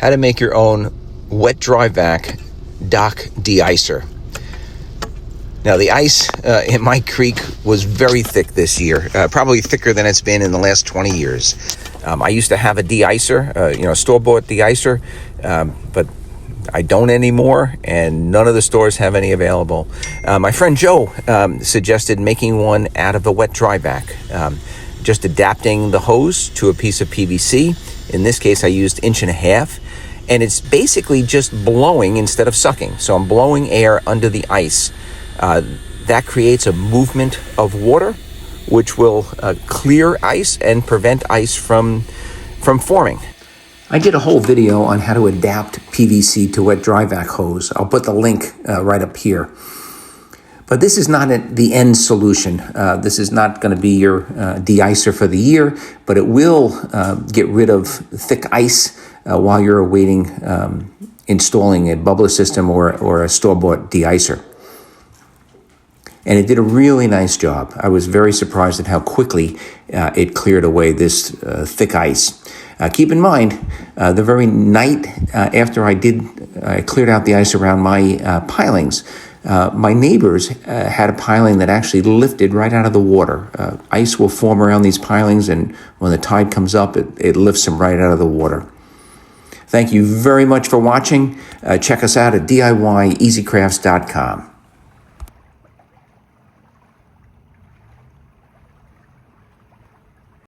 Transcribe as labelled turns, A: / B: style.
A: how to make your own wet dry vac dock de-icer. Now, the ice in my creek was very thick this year, probably thicker than it's been in the last 20 years. I used to have a de-icer, a store-bought de-icer, but I don't anymore, and none of the stores have any available. My friend Joe suggested making one out of a wet dry vac, just adapting the hose to a piece of PVC. In this case, I used 1.5 inches, and it's basically just blowing instead of sucking. So I'm blowing air under the ice. That creates a movement of water, which will clear ice and prevent ice from forming. I did a whole video on how to adapt PVC to wet dry vac hose. I'll put the link right up here. But this is not the end solution. This is not going to be your de-icer for the year, but it will get rid of thick ice while you're awaiting installing a bubbler system or a store-bought de-icer. And it did a really nice job. I was very surprised at how quickly it cleared away this thick ice. Keep in mind, the very night after I cleared out the ice around my pilings, my neighbors had a piling that actually lifted right out of the water. Ice will form around these pilings, and when the tide comes up, it lifts them right out of the water. Thank you very much for watching. Check us out at DIYEasycrafts.com.